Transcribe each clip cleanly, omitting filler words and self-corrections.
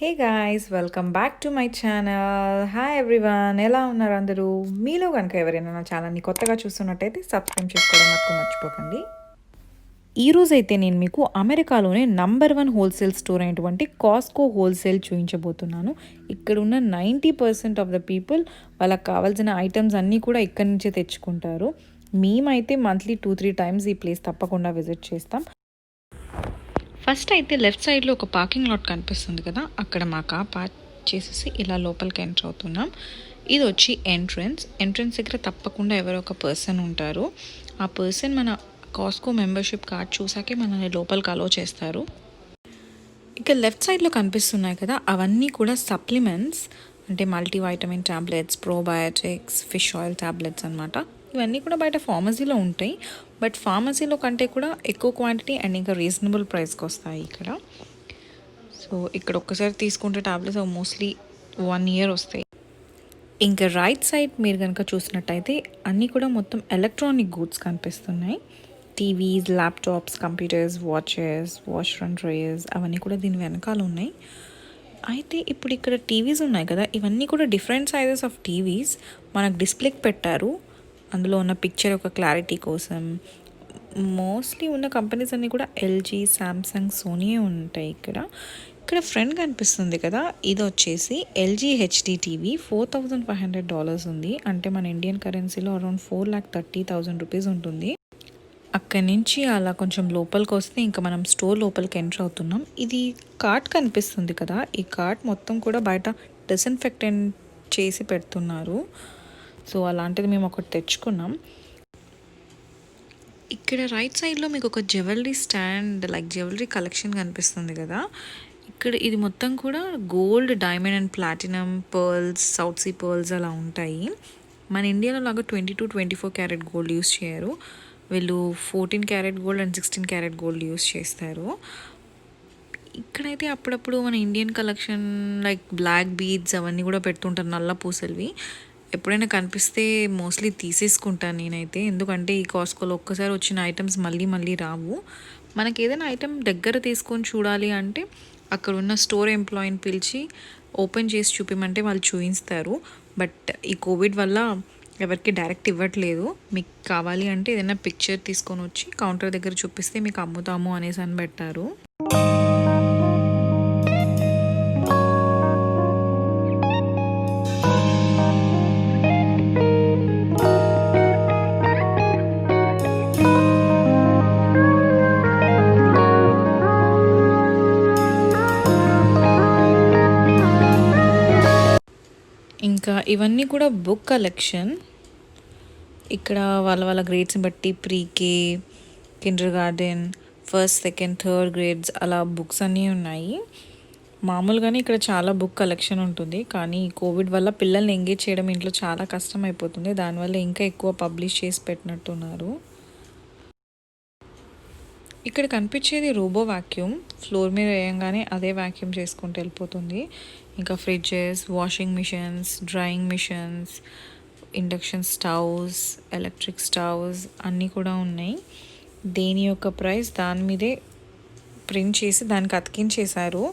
Hey guys, welcome back to my channel. Hi everyone, ఎలా ఉన్నారు అందరూ? మీలో కనుక ఎవరైనా నా ఛానల్ని కొత్తగా చూస్తున్నట్టయితే సబ్స్క్రైబ్ చేసుకోవడం మాత్రం మర్చిపోకండి. ఈరోజైతే నేను మీకు అమెరికాలోనే నంబర్ 1 హోల్సేల్ స్టోర్ అయినటువంటి కాస్కో హోల్సేల్ చూపించబోతున్నాను. ఇక్కడ ఉన్న 90% ఆఫ్ ద పీపుల్ వాళ్ళకి కావాల్సిన ఐటమ్స్ అన్నీ కూడా ఇక్కడి నుంచే తెచ్చుకుంటారు. మేమైతే మంత్లీ 2-3 టైమ్స్ ఈ ప్లేస్ తప్పకుండా విజిట్ చేస్తాం. ఫస్ట్ అయితే లెఫ్ట్ సైడ్లో ఒక పార్కింగ్ లాట్ కనిపిస్తుంది కదా, అక్కడ మా కార్ పార్క్ చేసేసి ఇలా లోపలికి ఎంటర్ అవుతున్నాం. ఇది వచ్చి ఎంట్రన్స్ దగ్గర తప్పకుండా ఎవరో ఒక పర్సన్ ఉంటారు. ఆ పర్సన్ మన కాస్కో మెంబర్షిప్ కార్డ్ చూసాకే మనల్ని లోపలికి అలో చేస్తారు. ఇక లెఫ్ట్ సైడ్లో కనిపిస్తున్నాయి కదా, అవన్నీ కూడా సప్లిమెంట్స్, అంటే multivitamin tablets, probiotics, fish oil tablets అనమాట. ఇవన్నీ కూడా బయట ఫార్మసీలో ఉంటాయి, బట్ ఫార్మసీలో కంటే కూడా ఎక్కువ క్వాంటిటీ అండ్ ఇంకా రీజనబుల్ ప్రైస్కి వస్తాయి ఇక్కడ. సో ఇక్కడ ఒక్కసారి తీసుకుంటే ట్యాబ్లెట్స్ మోస్ట్లీ 1 year వస్తాయి. ఇంకా రైట్ సైడ్ మీరు కనుక చూసినట్టయితే అన్నీ కూడా మొత్తం ఎలక్ట్రానిక్ గూడ్స్ కనిపిస్తున్నాయి. TVs, laptops, computers, watches, wash and dryers అవన్నీ కూడా దీని వెనకాల ఉన్నాయి. అయితే ఇప్పుడు ఇక్కడ టీవీస్ ఉన్నాయి కదా, ఇవన్నీ కూడా డిఫరెంట్ సైజెస్ ఆఫ్ టీవీస్ మనకు డిస్ప్లేకి పెట్టారు. అందులో ఉన్న పిక్చర్ ఒక క్లారిటీ కోసం. మోస్ట్లీ ఉన్న కంపెనీస్ అన్నీ కూడా ఎల్జీ, శాంసంగ్, సోనీయే ఉంటాయి ఇక్కడ. ఇక్కడ ఫ్రంట్ కనిపిస్తుంది కదా, ఇది వచ్చేసి ఎల్జీ హెచ్డి టీవీ. $4,500 ఉంది, అంటే మన ఇండియన్ కరెన్సీలో అరౌండ్ 4,30,000 రూపీస్ ఉంటుంది. అక్కడి నుంచి అలా కొంచెం లోపలికి వస్తే ఇంకా మనం స్టోర్ లోపలికి ఎంటర్ అవుతున్నాం. ఇది కార్ట్ కనిపిస్తుంది కదా, ఈ కార్ట్ మొత్తం కూడా బయట డిస్ఇన్ఫెక్టెంట్ చేసి పెడుతున్నారు. సో అలాంటిది మేము ఒకటి తెచ్చుకున్నాం. ఇక్కడ రైట్ సైడ్లో మీకు ఒక jewellery stand, like jewellery collection కనిపిస్తుంది కదా. ఇక్కడ ఇది మొత్తం కూడా gold, diamond and platinum, pearls, south sea pearls అలా ఉంటాయి. మన ఇండియాలో లాగా 22-24 క్యారెట్ గోల్డ్ యూస్ చేయరు. వీళ్ళు 14 carat gold and 16 carat gold use చేస్తారు. ఇక్కడైతే అప్పుడప్పుడు మన Indian collection like black beads అవన్నీ కూడా పెడుతుంటారు, నల్ల పూసలవి. ఎప్పుడైనా కనిపిస్తే మోస్ట్లీ తీసేసుకుంటాను నేనైతే, ఎందుకంటే ఈ కాస్కోలో ఒక్కసారి వచ్చిన ఐటమ్స్ మళ్ళీ మళ్ళీ రావు. మనకి ఏదైనా ఐటమ్ దగ్గర తీసుకొని చూడాలి అంటే అక్కడ ఉన్న స్టోర్ ఎంప్లాయీని పిలిచి ఓపెన్ చేసి చూపిమంటే వాళ్ళు చూపిస్తారు. బట్ ఈ కోవిడ్ వల్ల ఎవరికి డైరెక్ట్ ఇవ్వట్లేదు. మీకు కావాలి అంటే ఏదైనా పిక్చర్ తీసుకొని వచ్చి కౌంటర్ దగ్గర చూపిస్తే మీకు అమ్ముతాము అనేసి అని పెట్టారు. ఇంకా ఇవన్నీ కూడా బుక్ కలెక్షన్. ఇక్కడ వాళ్ళ గ్రేడ్స్ని బట్టి ప్రీకే, Kinder garden, first, second, third grades అలా బుక్స్ అన్నీ ఉన్నాయి. మామూలుగానే ఇక్కడ చాలా బుక్ కలెక్షన్ ఉంటుంది, కానీ కోవిడ్ వల్ల పిల్లల్ని ఎంగేజ్ చేయడం ఇంట్లో చాలా కష్టం అయిపోతుంది. దానివల్ల ఇంకా ఎక్కువ పబ్లిష్ చేసి పెట్టినట్టున్నారు. ఇక్కడ కనిపించేది రోబో వ్యాక్యూమ్. ఫ్లోర్ మీద వేయంగానే అదే వ్యాక్యూమ్ చేసుకుంటూ వెళ్ళిపోతుంది. ఇంకా fridges, washing machines, drawing machines, induction stoves, electric stoves అన్నీ కూడా ఉన్నాయి. దేని యొక్క ప్రైస్ దాని మీదే ప్రింట్ చేసి దానికి అతికించేశారు,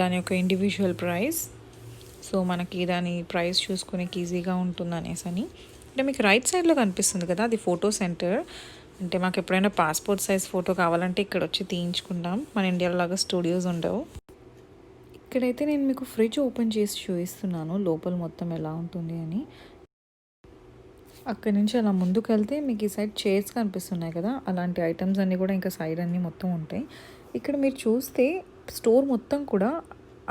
దాని యొక్క ఇండివిజువల్ ప్రైస్. సో మనకి దాని ప్రైస్ చూసుకునేకి ఈజీగా ఉంటుంది అనేసి అని. అంటే మీకు రైట్ సైడ్లో కనిపిస్తుంది కదా, అది ఫోటో సెంటర్. అంటే మాకు ఎప్పుడైనా పాస్పోర్ట్ సైజ్ ఫోటో కావాలంటే ఇక్కడ వచ్చి తీయించుకుంటాం. మన ఇండియాలో లాగా స్టూడియోస్ ఉండవు. ఇక్కడైతే నేను మీకు ఫ్రిడ్జ్ ఓపెన్ చేసి చూపిస్తున్నాను లోపల మొత్తం ఎలా ఉంటుంది అని. అక్కడి నుంచి అలా ముందుకు వెళ్తే మీకు ఈ సైడ్ చైర్స్ కనిపిస్తున్నాయి కదా, అలాంటి ఐటమ్స్ అన్నీ కూడా ఇంకా సైడ్ అన్నీ మొత్తం ఉంటాయి. ఇక్కడ మీరు చూస్తే స్టోర్ మొత్తం కూడా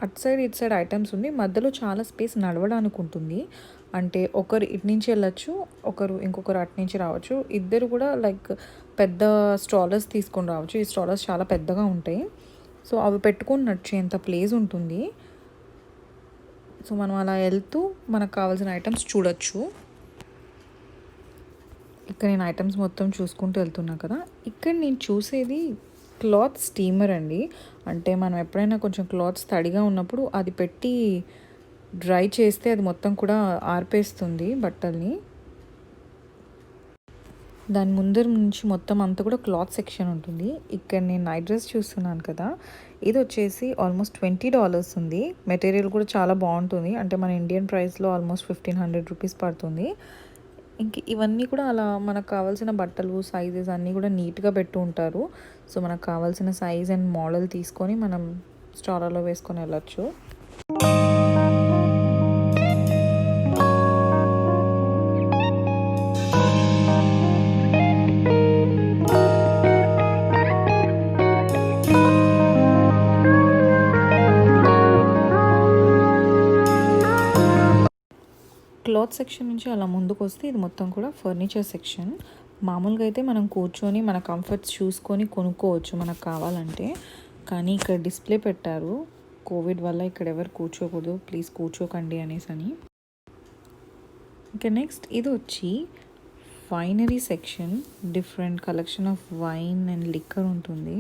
అటు సైడ్ ఇటు సైడ్ ఐటమ్స్ ఉంది, మధ్యలో చాలా స్పేస్ నడవడానికి ఉంటుంది. అంటే ఒకరు ఇటు నుంచి వెళ్ళచ్చు, ఇంకొకరు అటు నుంచి రావచ్చు. ఇద్దరు కూడా లైక్ పెద్ద స్ట్రాలర్స్ తీసుకొని రావచ్చు. ఈ స్ట్రాలర్స్ చాలా పెద్దగా ఉంటాయి, సో అవి పెట్టుకొని నడిచేంత ప్లేస్ ఉంటుంది. సో మనం అలా వెళ్తూ మనకు కావాల్సిన ఐటమ్స్ చూడొచ్చు. ఇక్కడ నేను ఐటమ్స్ మొత్తం చూసుకుంటూ వెళ్తున్నా కదా. ఇక్కడ నేను చూసేది క్లాత్ స్టీమర్ అండి. అంటే మనం ఎప్పుడైనా కొంచెం క్లాత్స్ తడిగా ఉన్నప్పుడు అది పెట్టి డ్రై చేస్తే అది మొత్తం కూడా ఆర్పేస్తుంది బట్టల్ని. దాని ముందర నుంచి మొత్తం అంతా కూడా క్లాత్ సెక్షన్ ఉంటుంది. ఇక్కడ నేను నైట్ డ్రెస్ చూస్తున్నాను కదా, ఇది వచ్చేసి ఆల్మోస్ట్ $20 ఉంది. మెటీరియల్ కూడా చాలా బాగుంటుంది. అంటే మన ఇండియన్ ప్రైస్లో ఆల్మోస్ట్ 1500 రూపీస్ పడుతుంది. ఇంక ఇవన్నీ కూడా అలా మనకు కావాల్సిన బట్టలు సైజెస్ అన్నీ కూడా నీట్గా పెట్టు ఉంటారు. సో మనకు కావాల్సిన సైజ్ అండ్ మోడల్ తీసుకొని మనం స్టాలర్లో వేసుకొని వెళ్ళచ్చు. క్లాత్ సెక్షన్ నుంచి అలా ముందుకు వస్తే ఇది మొత్తం కూడా ఫర్నిచర్ సెక్షన్. మామూలుగా అయితే మనం కూర్చొని మన కంఫర్ట్స్ చూసుకొని కొనుక్కోవచ్చు మనకు కావాలంటే. కానీ ఇక్కడ డిస్ప్లే పెట్టారు, కోవిడ్ వల్ల ఇక్కడ ఎవరు కూర్చోకూడదు, ప్లీజ్ కూర్చోకండి అనేసి అని. ఇంకా నెక్స్ట్ ఇది వచ్చి winery section. Different collection of wine and liquor ఉంటుంది.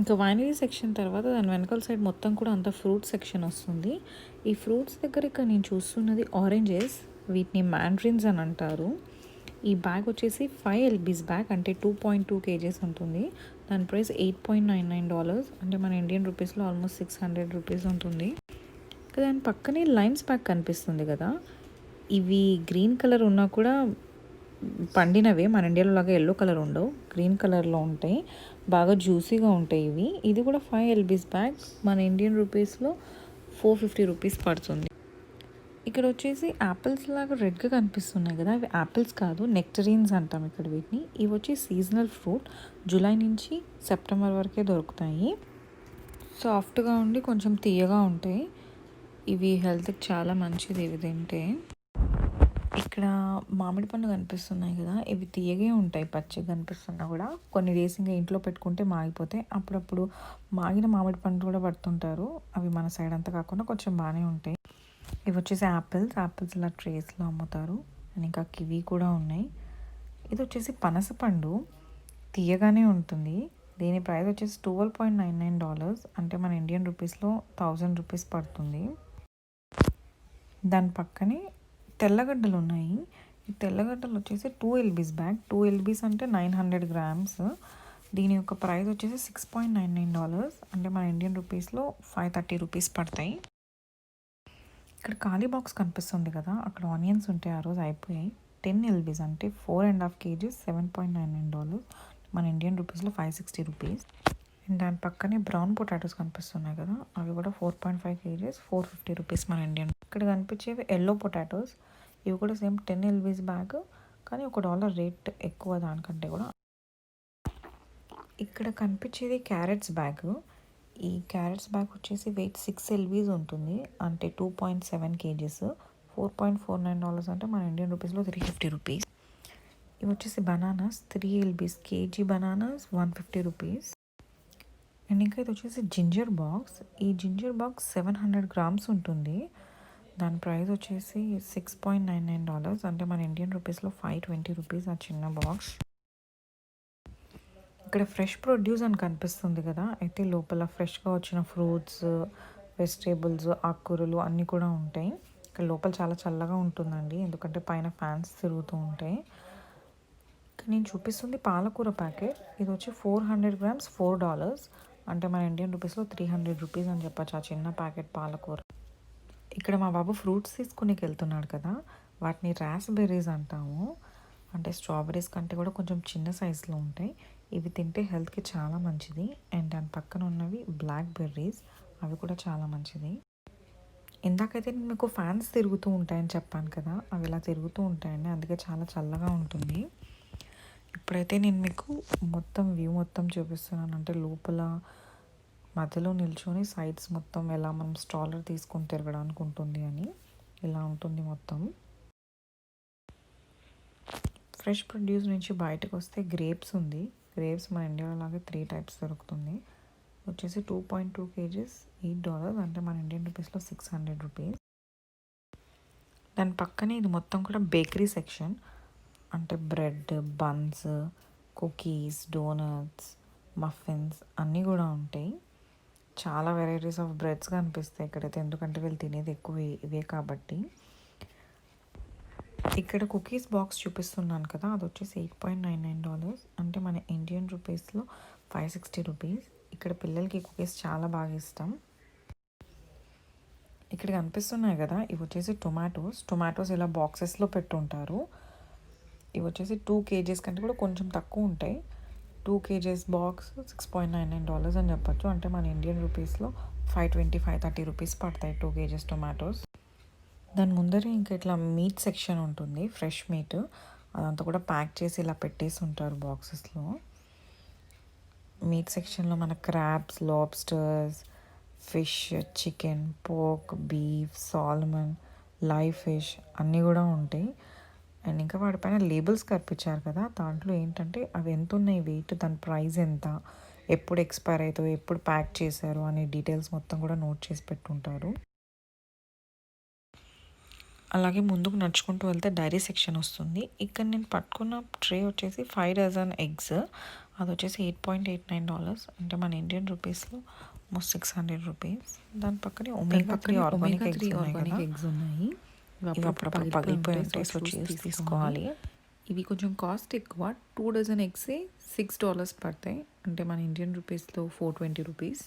ఇంకా వైనరీ సెక్షన్ తర్వాత దాని వెనకాల సైడ్ మొత్తం కూడా అంత ఫ్రూట్ సెక్షన్ వస్తుంది. ఈ ఫ్రూట్స్ దగ్గర ఇక్కడ నేను చూస్తున్నది ఆరెంజెస్, వీటిని మ్యాండ్రిన్స్ అని అంటారు. ఈ బ్యాగ్ వచ్చేసి 5 LBs బ్యాగ్, అంటే 2.2 kgs ఉంటుంది. దాని ప్రైస్ $8.99, అంటే మన ఇండియన్ రూపీస్లో ఆల్మోస్ట్ 600 రూపీస్ ఉంటుంది. దాని పక్కనే లైమ్స్ బ్యాగ్ కనిపిస్తుంది కదా, ఇవి గ్రీన్ కలర్ ఉన్నా కూడా పండినవే, మన ఇండియాలో లాగా ఎల్లో కలర్ ఉండవు, గ్రీన్ కలర్లో ఉంటాయి, బాగా జ్యూసీగా ఉంటాయి ఇవి. ఇది కూడా 5 LBs బ్యాగ్, మన ఇండియన్ రూపీస్లో 450 రూపీస్ పడుతుంది. ఇక్కడ వచ్చేసి యాపిల్స్ లాగా రెడ్గా కనిపిస్తున్నాయి కదా, అవి యాపిల్స్ కాదు, నెక్టరీన్స్ అంటాం ఇక్కడ వీటిని. ఇవి వచ్చి సీజనల్ ఫ్రూట్, జూలై నుంచి సెప్టెంబర్ వరకే దొరుకుతాయి. సాఫ్ట్గా ఉండి కొంచెం తీయగా ఉంటాయి. ఇవి హెల్త్కి చాలా మంచిది ఇవి తింటే. ఇక్కడ మామిడి పండు కనిపిస్తున్నాయి కదా, ఇవి తీయగే ఉంటాయి, పచ్చిగా కనిపిస్తున్నా కూడా. కొన్ని డేస్ ఇంకా ఇంట్లో పెట్టుకుంటే మాగిపోతాయి. అప్పుడప్పుడు మాగిన మామిడి పండు కూడా పడుతుంటారు, అవి మన సైడ్ అంతా కాకుండా కొంచెం బాగానే ఉంటాయి. ఇవి వచ్చేసి యాపిల్స్ ఇలా ట్రేస్లో అమ్ముతారు. అండ్ ఇంకా కివీ కూడా ఉన్నాయి. ఇది వచ్చేసి పనస పండు, తీయగానే ఉంటుంది. దీని ప్రైస్ వచ్చేసి $12.99, అంటే మన ఇండియన్ రూపీస్లో 1000 రూపీస్ పడుతుంది. దాని పక్కనే తెల్లగడ్డలు ఉన్నాయి. ఈ తెల్లగడ్డలు వచ్చేసి 2 LBs బ్యాగ్, 2 LBs అంటే 900 grams. దీని యొక్క ప్రైస్ వచ్చేసి $6.99, అంటే మన ఇండియన్ రూపీస్లో 530 రూపీస్ పడతాయి. ఇక్కడ ఖాళీ బాక్స్ కనిపిస్తుంది కదా, అక్కడ ఆనియన్స్ ఉంటాయి, ఆ రోజు అయిపోయాయి. 10 LBs అంటే 4.5 kgs, $7.99, మన ఇండియన్ రూపీస్లో 560 రూపీస్. అండ్ దాని పక్కనే బ్రౌన్ పొటాటోస్ కనిపిస్తున్నాయి కదా, అవి కూడా 4.5 kgs, 450 రూపీస్ మన ఇండియన్. ఇక్కడ కనిపించేవి ఎల్లో పొటాటోస్, ఇవి కూడా సేమ్ 10 LBs బ్యాగ్, కానీ $1 రేట్ ఎక్కువ దానికంటే కూడా. ఇక్కడ కనిపించేది క్యారెట్స్ బ్యాగ్. ఈ క్యారెట్స్ బ్యాగ్ వచ్చేసి వెయిట్ 6 LBs ఉంటుంది, అంటే 2.7 kgs, $4.49, అంటే మన ఇండియన్ రూపీస్లో 350 రూపీస్. ఇవి వచ్చేసి bananas, 3 LBs, KG bananas 150 rupees. And ఇంకా ఇది వచ్చేసి జింజర్ బాక్స్. ఈ జింజర్ బాక్స్ 700 grams ఉంటుంది. దాని ప్రైస్ వచ్చేసి $6.99, అంటే మన ఇండియన్ రూపీస్లో 520 రూపీస్ ఆ చిన్న బాక్స్. ఇక్కడ ఫ్రెష్ ప్రొడ్యూస్ అని కనిపిస్తుంది కదా, అయితే లోపల ఫ్రెష్గా వచ్చిన ఫ్రూట్స్, వెజిటేబుల్స్, ఆకుకూరలు అన్నీ కూడా ఉంటాయి. ఇక్కడ లోపల చాలా చల్లగా ఉంటుందండి, ఎందుకంటే పైన ఫ్యాన్స్ తిరుగుతూ ఉంటాయి. నేను చూపిస్తుంది పాలకూర ప్యాకెట్. ఇది వచ్చి 400 grams, $4, అంటే మన ఇండియన్ రూపీస్లో 300 రూపీస్ అని చెప్పచ్చు ఆ చిన్న ప్యాకెట్ పాలకూర. ఇక్కడ మా బాబు ఫ్రూట్స్ తీసుకునేకి వెళ్తున్నాడు కదా, వాటిని రాస్బెర్రీస్ అంటాము, అంటే స్ట్రాబెర్రీస్ కంటే కూడా కొంచెం చిన్న సైజులో ఉంటాయి. ఇవి తింటే హెల్త్కి చాలా మంచిది. అండ్ దాని పక్కన ఉన్నవి బ్లాక్ బెర్రీస్, అవి కూడా చాలా మంచిది. ఇందాకైతే నేను మీకు ఫ్యాన్స్ తిరుగుతూ ఉంటాయని చెప్పాను కదా, అవి ఇలా తిరుగుతూ ఉంటాయండి, అందుకే చాలా చల్లగా ఉంటుంది. ఇప్పుడైతే నేను మీకు మొత్తం వ్యూ మొత్తం చూపిస్తున్నాను, అంటే లోపల మధ్యలో నిల్చొని సైడ్స్ మొత్తం ఎలా మనం స్టాలర్ తీసుకొని తిరగడానికి ఉంటుంది అని, ఇలా ఉంటుంది మొత్తం. ఫ్రెష్ ప్రొడ్యూస్ నుంచి బయటకు వస్తే గ్రేప్స్ ఉంది. గ్రేప్స్ మన ఇండియాలో లాగే 3 types దొరుకుతుంది. వచ్చేసి 2.2 kgs, $8, అంటే మన ఇండియన్ రూపీస్లో 600 రూపీస్. దాని పక్కనే ఇది మొత్తం కూడా బేకరీ సెక్షన్, అంటే bread, buns, cookies, doughnuts, muffins అన్నీ కూడా ఉంటాయి. చాలా వెరైటీస్ ఆఫ్ బ్రెడ్స్ కనిపిస్తాయి ఇక్కడైతే, ఎందుకంటే వీళ్ళు తినేది ఎక్కువ ఇవే కాబట్టి. ఇక్కడ కుకీస్ బాక్స్ చూపిస్తున్నాను కదా, అది వచ్చేసి $8.99, అంటే మన ఇండియన్ రూపీస్లో 560 రూపీస్. ఇక్కడ పిల్లలకి కుకీస్ చాలా బాగా ఇష్టం. ఇక్కడ కనిపిస్తున్నాయి కదా, ఇవి వచ్చేసి టొమాటోస్ ఇలా బాక్సెస్లో పెట్టుంటారు. ఇవి వచ్చేసి 2 kgs కంటే కూడా కొంచెం తక్కువ ఉంటాయి. 2 kgs బాక్స్ $6.99 అని చెప్పచ్చు, అంటే మన ఇండియన్ రూపీస్లో 530 రూపీస్ పడతాయి 2 kgs టొమాటోస్. దాని ముందరే ఇంకా ఇట్లా మీట్ సెక్షన్ ఉంటుంది, ఫ్రెష్ మీట్, అదంతా కూడా ప్యాక్ చేసి ఇలా పెట్టేసి ఉంటారు బాక్సెస్లో. మీట్ సెక్షన్లో మన crabs, lobsters, fish, chicken, pork, beef, salmon, live fish అన్నీ కూడా ఉంటాయి. అండ్ ఇంకా వాటిపైన లేబుల్స్ కనిపించారు కదా, దాంట్లో ఏంటంటే అవి ఎంత ఉన్నాయి వెయిట్, దాని ప్రైస్ ఎంత, ఎప్పుడు ఎక్స్పైర్ అవుతాయో, ఎప్పుడు ప్యాక్ చేశారు అనే డీటెయిల్స్ మొత్తం కూడా నోట్ చేసి పెట్టుంటారు. అలాగే ముందుకు నడుచుకుంటూ వెళ్తే డైరీ సెక్షన్ వస్తుంది. ఇక్కడ నేను పట్టుకున్న ట్రే వచ్చేసి 5 డజన్ ఎగ్స్, అది వచ్చేసి $8.89, అంటే మన ఇండియన్ రూపీస్లో ఆల్మోస్ట్ 600 రూపీస్. దాని పక్కనే ఒమేగా 3 ఆర్గానిక్ ఎగ్స్ ఉన్నాయి. ఇవి అప్పుడప్పుడు పగిలిపోయి ఉంటాయి, సో తీసుకోవాలి. ఇవి కొంచెం కాస్ట్ ఎక్కువ, 2 డజన్ ఎగ్సే $6 పడతాయి, అంటే మన ఇండియన్ రూపీస్లో 420 రూపీస్.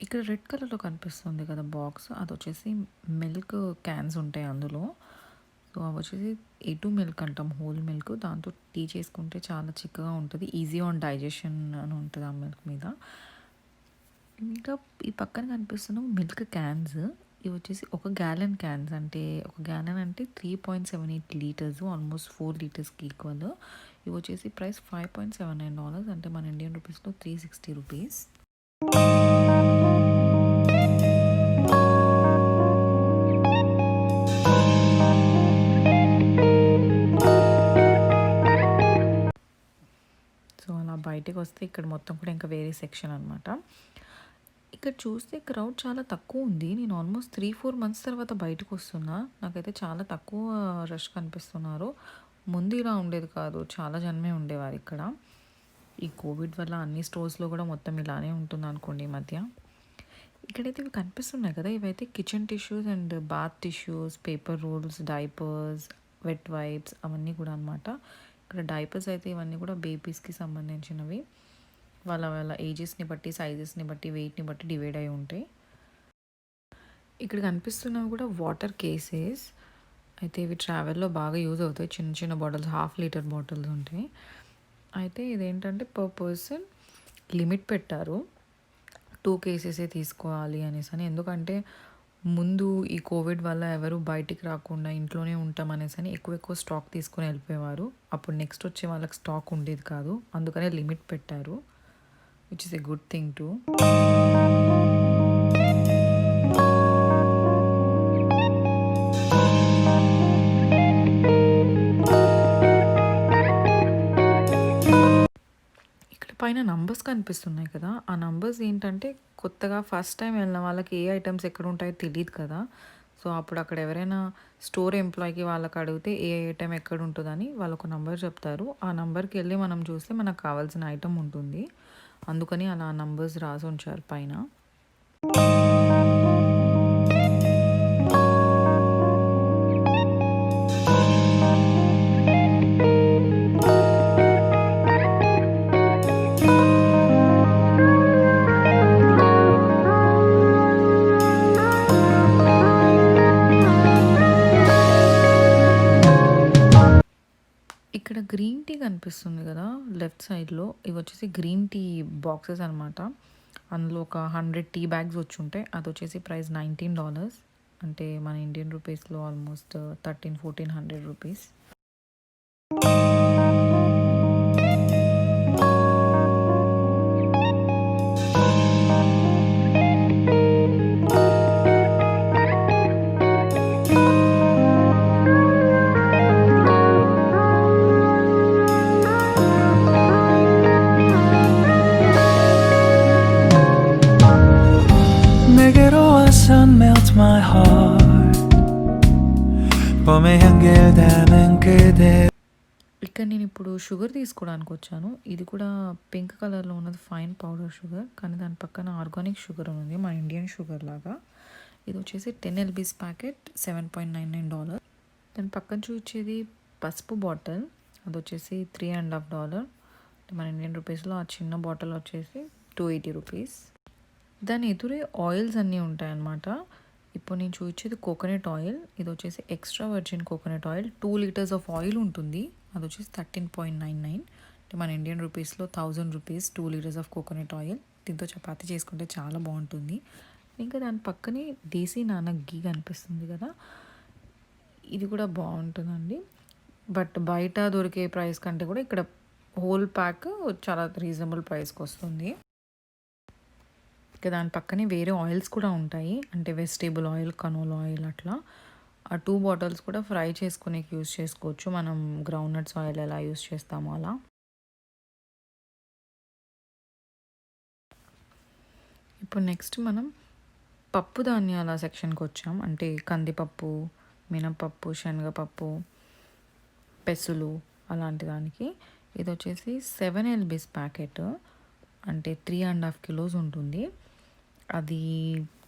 ఇక్కడ రెడ్ కలర్లో కనిపిస్తుంది కదా బాక్స్, అది వచ్చేసి మిల్క్ క్యాన్స్ ఉంటాయి అందులో. సో అవి వచ్చేసి A2 మిల్క్ అంటాం, హోల్ మిల్క్, దాంతో టీ చేసుకుంటే చాలా చిక్కగా ఉంటుంది, ఈజీ ఆన్ డైజెషన్ అని ఉంటుంది ఆ మిల్క్ మీద. ఇంకా ఈ పక్కన కనిపిస్తున్న మిల్క్ క్యాన్స్, ఇవి వచ్చేసి 1 gallon క్యాన్స్, అంటే 1 gallon అంటే 3.78 లీటర్స్, ఆల్మోస్ట్ 4 లీటర్స్కి ఈక్వల్. ఇవి వచ్చేసి ప్రైస్ $5.79, అంటే మన ఇండియన్ రూపీస్లో 360 రూపీస్. సో అలా బయటకు వస్తే ఇక్కడ మొత్తం కూడా ఇంకా వేరే సెక్షన్ అనమాట. ఇక్కడ చూస్తే క్రౌడ్ చాలా తక్కువ ఉంది. నేను ఆల్మోస్ట్ 3-4 మంత్స్ తర్వాత బయటకు వస్తున్నా, నాకైతే చాలా తక్కువ రష్ కనిపిస్తున్నారు. ముందు ఇలా ఉండేది కాదు, చాలా జనమే ఉండేవారు ఇక్కడ. ఈ కోవిడ్ వల్ల అన్ని స్టోర్స్లో కూడా మొత్తం ఇలానే ఉంటుంది అనుకోండి ఈ మధ్య. ఇక్కడైతే ఇవి కనిపిస్తున్నాయి కదా, ఇవైతే kitchen tissues and bath tissues, paper rolls, diapers, wet wipes అవన్నీ కూడా అనమాట. ఇక్కడ డైపర్స్ అయితే ఇవన్నీ కూడా బేబీస్కి సంబంధించినవి, వాళ్ళ ఏజెస్ని బట్టి, సైజెస్ని బట్టి, వెయిట్ని బట్టి డివైడ్ అయి ఉంటాయి. ఇక్కడ కనిపిస్తున్నవి కూడా వాటర్ కేసెస్, అయితే ఇవి ట్రావెల్లో బాగా యూజ్ అవుతాయి. చిన్న చిన్న బాటిల్స్, 1/2 లీటర్ బాటిల్స్ ఉంటాయి. అయితే ఇదేంటంటే పర్ పర్సన్ లిమిట్ పెట్టారు, 2 కేసెసే తీసుకోవాలి అనేసి అని. ఎందుకంటే ముందు ఈ కోవిడ్ వల్ల ఎవరు బయటికి రాకుండా ఇంట్లోనే ఉంటాం అనేసి అని ఎక్కువ స్టాక్ తీసుకొని వెళ్ళిపోయేవారు. అప్పుడు నెక్స్ట్ వచ్చే వాళ్ళకి స్టాక్ ఉండేది కాదు, అందుకనే లిమిట్ పెట్టారు, which is a good thing to. పైన నంబర్స్ కనిపిస్తున్నాయి కదా, ఆ నంబర్స్ ఏంటంటే కొత్తగా ఫస్ట్ టైం వెళ్ళిన వాళ్ళకి ఏ ఐటమ్స్ ఎక్కడ ఉంటాయో తెలియదు కదా. సో అప్పుడు అక్కడ ఎవరైనా స్టోర్ ఎంప్లాయ్కి వాళ్ళకి అడిగితే ఏ ఐటమ్ ఎక్కడ ఉంటుందని వాళ్ళు ఒక నంబర్ చెప్తారు. ఆ నంబర్కి వెళ్ళి మనం చూస్తే మనకు కావాల్సిన ఐటమ్ ఉంటుంది, అందుకని అలా నంబర్స్ రాసి ఉంచారు పైన. ఇక్కడ గ్రీన్ టీ కనిపిస్తుంది కదా లెఫ్ట్ సైడ్లో, ఇవి వచ్చేసి గ్రీన్ టీ బాక్సెస్ అనమాట. అందులో ఒక 100 టీ బ్యాగ్స్ వచ్చి ఉంటాయి. అది వచ్చేసి ప్రైస్ $19, అంటే మన ఇండియన్ రూపీస్లో almost 1300-1400 rupees. 내게로 와서 melt my heart 봄에 향기를 그대. ఇక్కడ నేను ఇప్పుడు షుగర్ తీసుకోవడానికి వచ్చాను. ఇది కూడా పింక్ కలర్‌లో ఉన్నది ఫైన్ పౌడర్ షుగర్. కానీ దాని పక్కన ఆర్గానిక్ షుగర్ ఉంది. మన ఇండియన్ షుగర్ లాగా. ఇది వచ్చేసి 10 ఎల్‌బీస్ ప్యాకెట్ $7.99. దాని పక్కన చూచేది పసుపు బాటిల్. అదొచ్చేసి $3.50. మన ఇండియన్ రూపీస్‌లో ఆ చిన్న బాటిల్ వచ్చేసి $280. దాని ఎదురే ఆయిల్స్ అన్నీ ఉంటాయన్నమాట. ఇప్పుడు నేను చూపించేది కోకోనట్ ఆయిల్. ఇది వచ్చేసి extra virgin coconut oil 2 litres of oil ఉంటుంది. అది వచ్చేసి 13.99. అంటే మన ఇండియన్ రూపీస్లో ₹1000 2 లీటర్స్ ఆఫ్ కోకోనట్ ఆయిల్. దీంతో చపాతీ చేసుకుంటే చాలా బాగుంటుంది. ఇంకా దాని పక్కనే దేశీ నానక్ ఘీ కనిపిస్తుంది కదా, ఇది కూడా బాగుంటుందండి. బట్ బయట దొరికే ప్రైస్ కంటే కూడా ఇక్కడ హోల్ ప్యాక్ చాలా రీజనబుల్ ప్రైస్కి వస్తుంది. ఇక దాని పక్కనే వేరే ఆయిల్స్ కూడా ఉంటాయి. అంటే వెజిటేబుల్ ఆయిల్, కనోలా ఆయిల్ అట్లా. ఆ 2 బాటిల్స్ కూడా ఫ్రై చేసుకునేకి యూస్ చేసుకోవచ్చు. మనం గ్రౌండ్‌నట్స్ ఆయిల్ ఎలా యూస్ చేస్తామో అలా. ఇప్పుడు నెక్స్ట్ మనం పప్పు ధాన్యాల సెక్షన్‌కి వచ్చాం. అంటే కందిపప్పు, మినపప్పు, శనగపప్పు, పెసలు అలాంటి దానికి. ఇది వచ్చేసి 7 ఎల్‌బీస్ ప్యాకెట్. అంటే 3.5 కిలోస్ ఉంటుంది. అది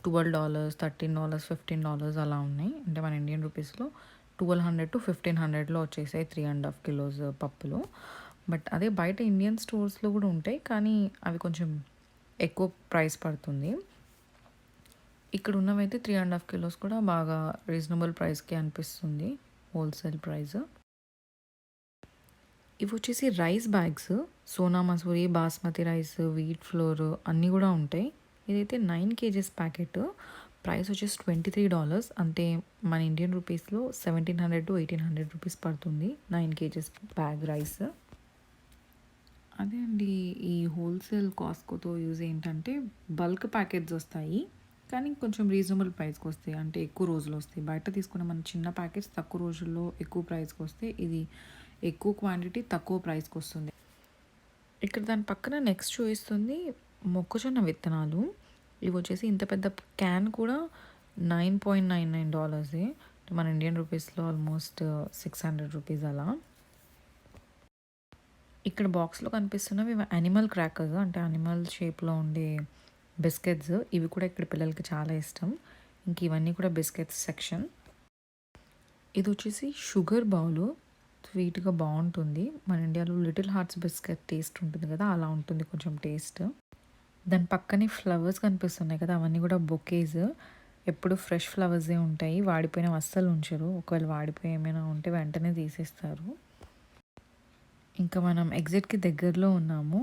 $12, $13, $15 అలా ఉన్నాయి. అంటే మన ఇండియన్ రూపీస్లో 1200-1500లో వచ్చేసాయి 3.5 కిలోస్ పప్పులు. బట్ అదే బయట ఇండియన్ స్టోర్స్లో కూడా ఉంటాయి, కానీ అవి కొంచెం ఎక్కువ ప్రైస్ పడుతుంది. ఇక్కడ ఉన్నవైతే 3.5 కిలోస్ కూడా బాగా రీజనబుల్ ప్రైస్కి అనిపిస్తుంది, హోల్సేల్ ప్రైస్. ఇవి వచ్చేసి rice bags. Sona Masuri, basmati rice, wheat flour అన్నీ కూడా ఉంటాయి. ఇదైతే 9 కేజెస్ ప్యాకెట్. ప్రైస్ వచ్చేసి $23. అంటే మన ఇండియన్ రూపీస్లో 1700-1800 రూపీస్ పడుతుంది 9 కేజెస్ బ్యాగ్ రైస్. అదే అండి, ఈ హోల్సేల్ కాస్ట్కోతో యూజ్ ఏంటంటే బల్క్ ప్యాకెట్స్ వస్తాయి, కానీ కొంచెం రీజనబుల్ ప్రైస్కి వస్తాయి. అంటే ఎక్కువ రోజులు వస్తాయి. బయట తీసుకున్న మన చిన్న ప్యాకెట్స్ తక్కువ రోజుల్లో ఎక్కువ ప్రైస్కి వస్తాయి. ఇది ఎక్కువ క్వాంటిటీ తక్కువ ప్రైస్కి వస్తుంది. ఇక్కడ దాని పక్కన నెక్స్ట్ చూపిస్తుంది మొక్కజొన్న విత్తనాలు. ఇవి వచ్చేసి ఇంత పెద్ద క్యాన్ కూడా $9.99. మన ఇండియన్ రూపీస్లో ఆల్మోస్ట్ $600 అలా. ఇక్కడ బాక్స్లో కనిపిస్తున్నవి యానిమల్ క్రాకర్స్, అంటే యానిమల్ షేప్లో ఉండే బిస్కెట్స్. ఇవి కూడా ఇక్కడ పిల్లలకి చాలా ఇష్టం. ఇంక ఇవన్నీ కూడా బిస్కెట్స్ సెక్షన్. ఇది వచ్చేసి షుగర్ బౌల్. స్వీట్గా బాగుంటుంది. మన ఇండియాలో లిటిల్ హార్ట్స్ బిస్కెట్ టేస్ట్ ఉంటుంది కదా, అలా ఉంటుంది కొంచెం టేస్ట్. దాని పక్కనే ఫ్లవర్స్ కనిపిస్తున్నాయి కదా, అవన్నీ కూడా బొకేస్. ఎప్పుడు ఫ్రెష్ ఫ్లవర్సే ఉంటాయి, వాడిపోయినవి అస్సలు ఉంచరు. ఒకవేళ వాడిపోయి ఏమైనా ఉంటే వెంటనే తీసేస్తారు. ఇంకా మనం ఎగ్జిట్కి దగ్గరలో ఉన్నాము.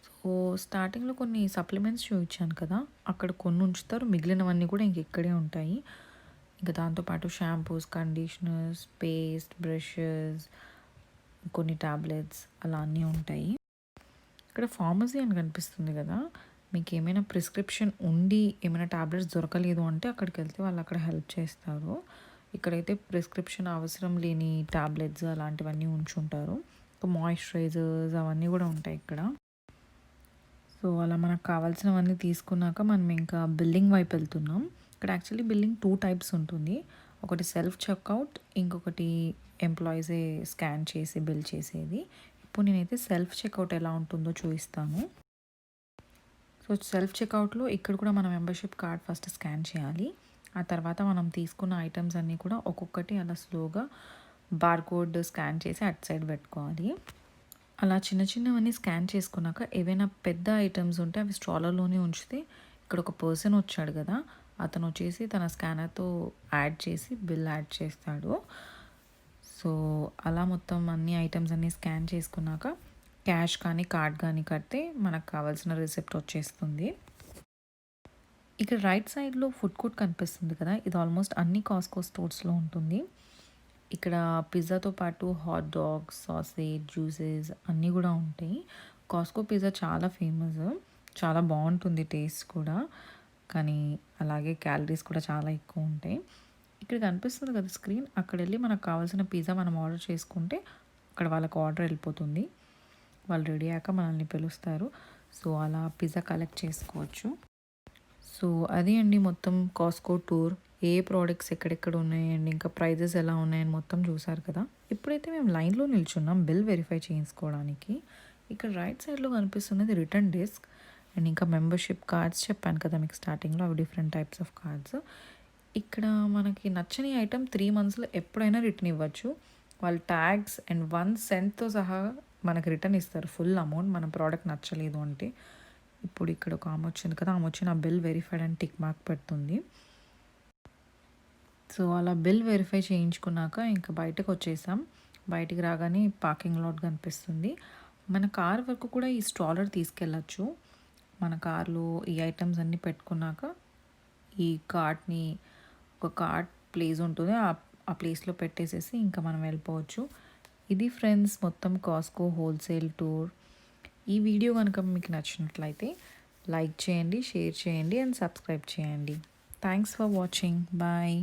సో స్టార్టింగ్లో కొన్ని సప్లిమెంట్స్ చూపించాను కదా, అక్కడ కొన్ని ఉంచుతారు, మిగిలినవన్నీ కూడా ఇక్కడే ఉంటాయి. ఇంకా దాంతోపాటు షాంపూస్, కండిషనర్స్, పేస్ట్, బ్రషెస్, కొన్ని టాబ్లెట్స్ అలా అన్నీ ఉంటాయి. ఇక్కడ ఫార్మసీ అని కనిపిస్తుంది కదా, మీకు ఏమైనా ప్రిస్క్రిప్షన్ ఉండి ఏమైనా టాబ్లెట్స్ దొరకలేదు అంటే అక్కడికి వెళ్తే వాళ్ళు అక్కడ హెల్ప్ చేస్తారు. ఇక్కడైతే ప్రిస్క్రిప్షన్ అవసరం లేని టాబ్లెట్స్ అలాంటివన్నీ ఉంచుంటారు. మాయిశ్చరైజర్స్ అవన్నీ కూడా ఉంటాయి ఇక్కడ. సో అలా మనకు కావాల్సినవన్నీ తీసుకున్నాక మనం ఇంకా బిల్లింగ్ వైపు వెళ్తున్నాం. ఇక్కడ యాక్చువల్లీ బిల్లింగ్ 2 టైప్స్ ఉంటుంది. ఒకటి సెల్ఫ్ చెక్అవుట్, ఇంకొకటి ఎంప్లాయీసే స్కాన్ చేసి బిల్ చేసేది. ఇప్పుడు నేనైతే సెల్ఫ్ చెక్అవుట్ ఎలా ఉంటుందో చూపిస్తాను. సో సెల్ఫ్ చెక్అవుట్లో ఇక్కడ కూడా మన మెంబర్షిప్ కార్డ్ ఫస్ట్ స్కాన్ చేయాలి. ఆ తర్వాత మనం తీసుకున్న ఐటమ్స్ అన్నీ కూడా ఒక్కొక్కటి అలా స్లోగా బార్కోడ్ స్కాన్ చేసి అటు సైడ్ పెట్టుకోవాలి. అలా చిన్న చిన్నవన్నీ స్కాన్ చేసుకున్నాక ఏవైనా పెద్ద ఐటమ్స్ ఉంటే అవి స్ట్రాలర్లోనే ఉంచితే, ఇక్కడ ఒక పర్సన్ వచ్చాడు కదా, అతను వచ్చేసి తన స్కానర్తో యాడ్ చేసి బిల్ యాడ్ చేస్తాడు. సో అలా మొత్తం అన్ని ఐటమ్స్ అన్నీ స్కాన్ చేసుకున్నాక క్యాష్ కానీ కార్డ్ కానీ కడితే మనకు కావాల్సిన రిసిప్ట్ వచ్చేస్తుంది. ఇక్కడ రైట్ సైడ్లో ఫుడ్ కోర్ట్ కనిపిస్తుంది కదా, ఇది ఆల్మోస్ట్ అన్ని కాస్కో స్టోర్స్లో ఉంటుంది. ఇక్కడ పిజ్జాతో పాటు హాట్ డాగ్స్, సాసేజ్, జ్యూసెస్ అన్నీ కూడా ఉంటాయి. కాస్కో పిజ్జా చాలా ఫేమస్, చాలా బాగుంటుంది టేస్ట్ కూడా, కానీ అలాగే క్యాలరీస్ కూడా చాలా ఎక్కువ ఉంటాయి. ఇక్కడ కనిపిస్తుంది కదా స్క్రీన్, అక్కడ వెళ్ళి మనకు కావాల్సిన పిజ్జా మనం ఆర్డర్ చేసుకుంటే అక్కడ వాళ్ళకి ఆర్డర్ వెళ్ళిపోతుంది. వాళ్ళు రెడీ అయ్యాక మనల్ని పిలుస్తారు. సో అలా పిజ్జా కలెక్ట్ చేసుకోవచ్చు. సో అది అండి మొత్తం కాస్కో టూర్. ఏ ప్రోడక్ట్స్ ఎక్కడెక్కడ ఉన్నాయండి, ఇంకా ప్రైజెస్ ఎలా ఉన్నాయని మొత్తం చూసారు కదా. ఇప్పుడైతే మేము లైన్లో నిల్చున్నాం బిల్ వెరిఫై చేయించుకోవడానికి. ఇక్కడ రైట్ సైడ్లో కనిపిస్తున్నది రిటర్న్ డెస్క్ అండ్ ఇంకా మెంబర్షిప్ కార్డ్స్ చెప్పాను కదా మీకు స్టార్టింగ్లో, అవి డిఫరెంట్ టైప్స్ ఆఫ్ కార్డ్స్. ఇక్కడ మనకి నచ్చని ఐటమ్ 3 మంత్స్లో ఎప్పుడైనా రిటర్న్ ఇవ్వచ్చు. వాళ్ళు ట్యాగ్స్ అండ్ 1 సెంట్తో సహా మనకి రిటర్న్ ఇస్తారు ఫుల్ అమౌంట్, మన ప్రోడక్ట్ నచ్చలేదు అంటే. ఇప్పుడు ఇక్కడ ఒక ఆమె వచ్చింది కదా, ఆమె వచ్చి నా బిల్ వెరిఫైడ్ అని టిక్ మార్క్ పెడుతుంది. సో అలా బిల్ వెరిఫై చేయించుకున్నాక ఇంకా బయటకు వచ్చేసాం. బయటికి రాగానే పార్కింగ్ లాట్ కనిపిస్తుంది. మన కార్ వరకు కూడా ఈ స్ట్రాలర్ తీసుకెళ్ళచ్చు. మన కార్లో ఈ ఐటమ్స్ అన్నీ పెట్టుకున్నాక ఈ కార్ట్ని, ఒక కార్ట్ ప్లేస్ ఉంటుంది, ఆ ప్లేస్లో పెట్టేసేసి ఇంకా మనం వెళ్ళిపోవచ్చు. ఇది ఫ్రెండ్స్ మొత్తం కాస్కో హోల్సేల్ టూర్. ఈ వీడియో కనుక మీకు నచ్చినట్లయితే లైక్ చేయండి, షేర్ చేయండి అండ్ సబ్స్క్రైబ్ చేయండి. Thanks for watching. బాయ్.